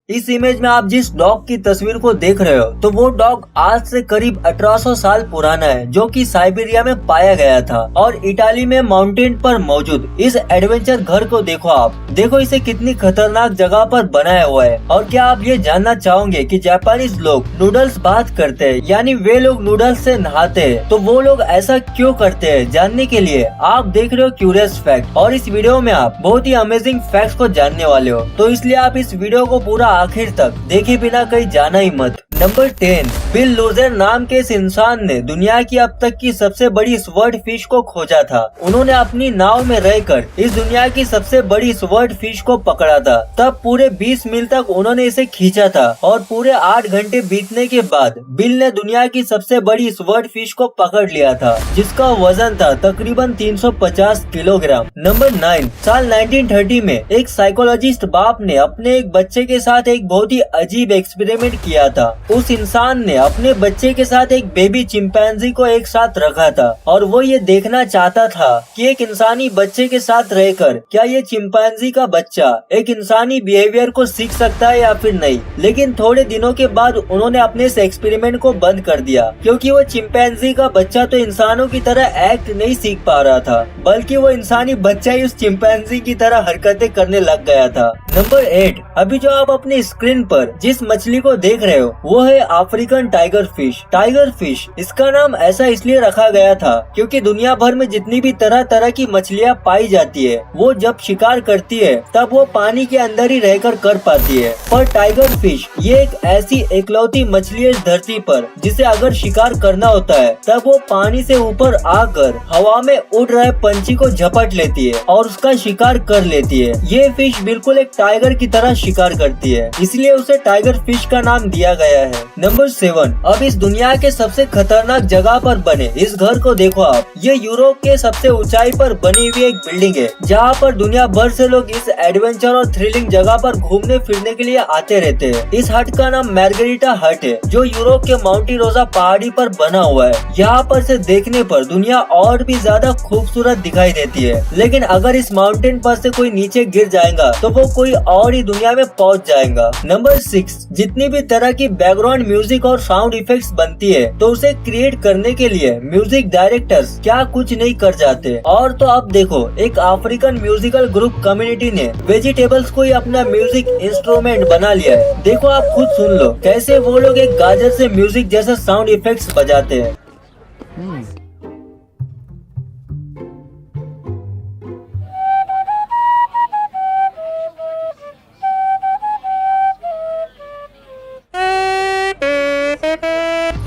इस इमेज में आप जिस डॉग की तस्वीर को देख रहे हो तो वो डॉग आज से करीब 1800 साल पुराना है, जो कि साइबेरिया में पाया गया था और इटाली में माउंटेन पर मौजूद इस एडवेंचर घर को देखो। आप देखो इसे कितनी खतरनाक जगह पर बनाया हुआ है। और क्या आप ये जानना चाहोगे कि जापानीज लोग नूडल्स बात करते हैं, यानी वे लोग नूडल्स से नहाते हैं, तो वो लोग ऐसा क्यों करते हैं? जानने के लिए आप देख रहे हो क्यूरियस फैक्ट, और इस वीडियो में आप बहुत ही अमेजिंग फैक्ट्स को जानने वाले हो, तो इसलिए आप इस वीडियो को पूरा आखिर तक देखे बिना कहीं जाना ही मत। नंबर 10, बिल लूजर नाम के इस इंसान ने दुनिया की अब तक की सबसे बड़ी स्वर्ड फिश को खोजा था। उन्होंने अपनी नाव में रहकर इस दुनिया की सबसे बड़ी स्वर्ड फिश को पकड़ा था। तब पूरे 20 मील तक उन्होंने इसे खींचा था और पूरे 8 घंटे बीतने के बाद बिल ने दुनिया की सबसे बड़ी स्वर्ड फिश को पकड़ लिया था, जिसका वजन था तकरीबन 350 किलोग्राम। नंबर 9, साल 1930 में एक साइकोलॉजिस्ट बाप ने अपने एक बच्चे के साथ एक बहुत ही अजीब एक्सपेरिमेंट किया था। उस इंसान ने अपने बच्चे के साथ एक बेबी चिंपैंजी को एक साथ रखा था और वो ये देखना चाहता था कि एक इंसानी बच्चे के साथ रहकर क्या ये चिंपैंजी का बच्चा एक इंसानी बिहेवियर को सीख सकता है या फिर नहीं। लेकिन थोड़े दिनों के बाद उन्होंने अपने इस एक्सपेरिमेंट को बंद कर दिया, क्योंकि वो चिंपैंजी का बच्चा तो इंसानों की तरह एक्ट नहीं सीख पा रहा था, बल्कि वो इंसानी बच्चा ही उस चिंपैंजी की तरह हरकतें करने लग गया था। नंबर 8, अभी जो आप अपनी स्क्रीन पर जिस मछली को देख रहे हो वो है African tiger fish. Tiger fish इसका नाम ऐसा इसलिए रखा गया था क्योंकि दुनिया भर में जितनी भी तरह तरह की मछलियाँ पाई जाती है, वो जब शिकार करती है तब वो पानी के अंदर ही रहकर कर पाती है। पर टाइगर फिश ये एक ऐसी एकलौती मछली है इस धरती पर जिसे अगर शिकार करना होता है तब वो पानी से ऊपर आकर हवा में उड़ रहे पंछी को झपट लेती है और उसका शिकार कर लेती है। ये फिश बिल्कुल एक टाइगर की तरह शिकार करती है, इसलिए उसे टाइगर फिश का नाम दिया गया है। नंबर 7, अब इस दुनिया के सबसे खतरनाक जगह पर बने इस घर को देखो आप। ये यूरोप के सबसे ऊंचाई पर बनी हुई एक बिल्डिंग है, जहाँ पर दुनिया भर से लोग इस एडवेंचर और थ्रिलिंग जगह पर घूमने फिरने के लिए आते रहते हैं। इस हट का नाम मार्गेरिटा हट है, जो यूरोप के माउंटी रोजा पहाड़ी पर बना हुआ है। यहाँ पर से देखने पर दुनिया और भी ज्यादा खूबसूरत दिखाई देती है, लेकिन अगर इस माउंटेन पर से कोई नीचे गिर जाएगा तो वो कोई और ही दुनिया में पहुँच जाएगा। नंबर 6, जितनी भी तरह की बैकग्राउंड म्यूजिक और साउंड इफेक्ट्स बनती है तो उसे क्रिएट करने के लिए म्यूजिक डायरेक्टर्स क्या कुछ नहीं कर जाते। और तो अब देखो, एक अफ्रीकन म्यूजिकल ग्रुप कम्युनिटी ने वेजिटेबल्स को ही अपना म्यूजिक इंस्ट्रूमेंट बना लिया है। देखो आप खुद सुन लो कैसे वो लोग एक गाजर से म्यूजिक जैसा साउंड इफेक्ट्स बजाते हैं।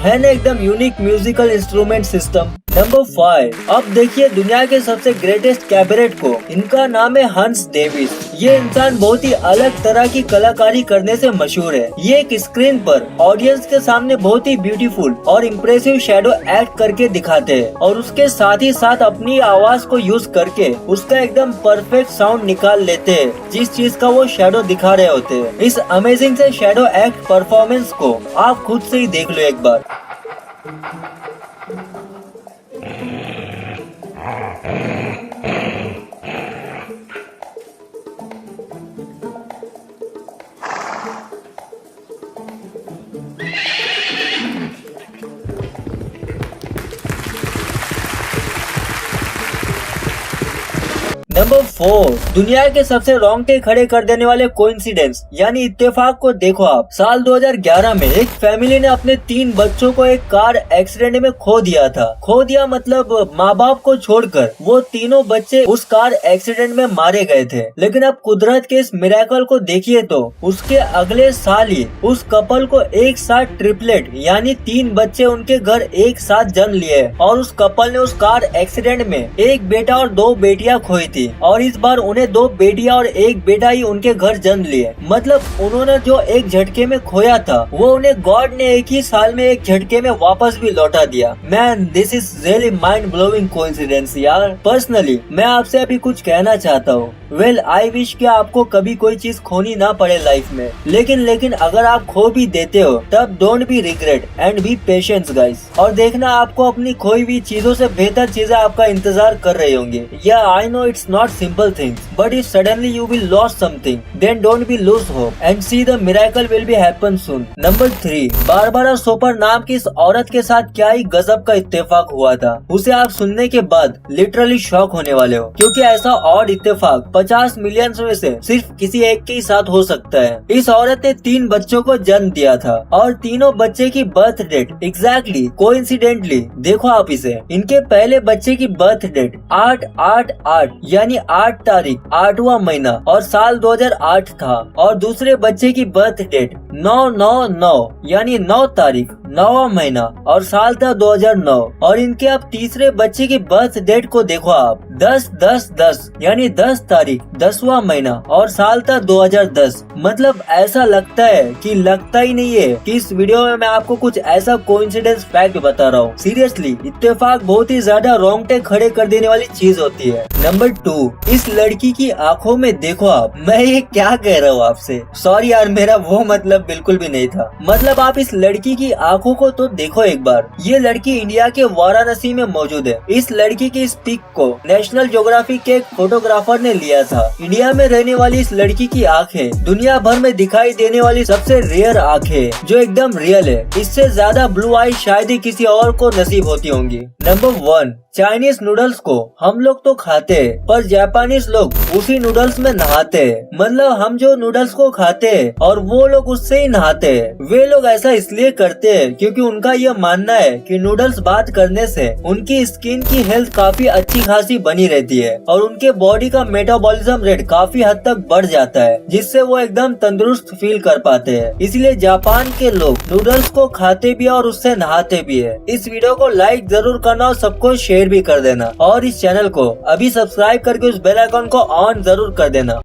है ना एकदम unique musical instrument system. Number 5, अब देखिए दुनिया के सबसे ग्रेटेस्ट कैबरेट को। इनका नाम है हंस डेविस। ये इंसान बहुत ही अलग तरह की कलाकारी करने से मशहूर है। ये एक स्क्रीन पर ऑडियंस के सामने बहुत ही ब्यूटीफुल और इम्प्रेसिव शैडो एक्ट करके दिखाते हैं और उसके साथ ही साथ अपनी आवाज को यूज करके उसका एकदम परफेक्ट साउंड निकाल लेते हैं जिस चीज का वो शैडो दिखा रहे होते हैं। इस अमेजिंग से शैडो एक्ट परफॉर्मेंस को आप खुद से ही देख लो एक बार। नंबर 4, दुनिया के सबसे रोंगटे खड़े कर देने वाले कोइंसिडेंस यानी इत्तेफाक को देखो आप। साल 2011 में एक फैमिली ने अपने 3 बच्चों को एक कार एक्सीडेंट में खो दिया था। खो दिया मतलब माँ बाप को छोड़कर वो तीनों बच्चे उस कार एक्सीडेंट में मारे गए थे। लेकिन अब कुदरत के इस मिरेकल को देखिए तो उसके अगले साल ही उस कपल को एक साथ ट्रिपलेट यानी 3 बच्चे उनके घर एक साथ जन्म लिए और उस कपल ने उस कार एक्सीडेंट में एक बेटा और 2 बेटियां खोई थी और इस बार उन्हें 2 बेटियां और 1 बेटा ही उनके घर जन्म लिए। मतलब उन्होंने जो एक झटके में खोया था वो उन्हें गॉड ने एक ही साल में एक झटके में वापस भी लौटा दिया। Man, this is really mind blowing coincidence यार। पर्सनली मैं आपसे अभी कुछ कहना चाहता हूँ। वेल, आई विश कि आपको कभी कोई चीज खोनी ना पड़े लाइफ में, लेकिन अगर आप खो भी देते हो तब don't be regret and B patience guys. और देखना आपको अपनी खोई हुई चीजों से बेहतर चीजें आपका इंतजार कर रही होंगी। या I know it's not not simple things, but if suddenly you will lose something, then don't be lose hope and see the miracle will be happen soon. Number 3, Barbara Soper नाम की इस औरत के साथ क्या ही गजब का इत्तेफाक हुआ था, उसे आप सुनने के बाद लिटरली शॉक होने वाले हो, क्योंकि ऐसा ऑड इत्तेफाक 50 मिलियन में से सिर्फ किसी एक के ही साथ हो सकता है। इस औरत ने 3 बच्चों को जन्म दिया था और तीनों बच्चे की बर्थ डेट एग्जैक्टली कोइंसिडेंटली देखो आप इसे, इनके पहले बच्चे की बर्थ डेट 8/8/8 यानी 8 तारीख 8वां महीना और साल 2008 था, और दूसरे बच्चे की बर्थ डेट 9/9/9 यानी 9 तारीख 9वां महीना और साल था 2009, और इनके अब तीसरे बच्चे की बर्थ डेट को देखो आप 10/10/10 यानी 10 तारीख 10वां महीना और साल था 2010। मतलब ऐसा लगता है कि लगता ही नहीं है कि इस वीडियो में मैं आपको कुछ ऐसा कोइंसिडेंस फैक्ट बता रहा हूँ। सीरियसली इत्तेफाक बहुत ही ज्यादा रोंगटे खड़े कर देने वाली चीज होती है। नंबर 2, इस लड़की की आंखों में देखो आप, मैं ये क्या कह रहा हूँ आपसे, सॉरी यार मेरा वो मतलब बिल्कुल भी नहीं था। मतलब आप इस लड़की की आंखों को तो देखो एक बार। ये लड़की इंडिया के वाराणसी में मौजूद है। इस लड़की की इस पिक को नेशनल ज्योग्राफी के एक फोटोग्राफर ने लिया था। इंडिया में रहने वाली इस लड़की की आंखें दुनिया भर में दिखाई देने वाली सबसे रेयर आंखें जो एकदम रियल है। इससे ज्यादा ब्लू आई शायद ही किसी और को नसीब होती होंगी। नंबर 1, चाइनीज नूडल्स को हम लोग तो खाते हैं, पर जापानीज लोग उसी नूडल्स में नहाते हैं। मतलब हम जो नूडल्स को खाते हैं और वो लोग उससे ही नहाते हैं। वे लोग ऐसा इसलिए करते हैं क्योंकि उनका यह मानना है कि नूडल्स बात करने से उनकी स्किन की हेल्थ काफी अच्छी खासी बनी रहती है और उनके बॉडी का मेटाबॉलिज्म रेट काफी हद तक बढ़ जाता है, जिससे वो एकदम तंदुरुस्त फील कर पाते हैं। इसलिए जापान के लोग नूडल्स को खाते भी है और उससे नहाते भी है। इस वीडियो को लाइक जरूर करना और सबको शेयर भी कर देना, और इस चैनल को अभी सब्सक्राइब करके उस बेल आइकन को ऑन जरूर कर देना।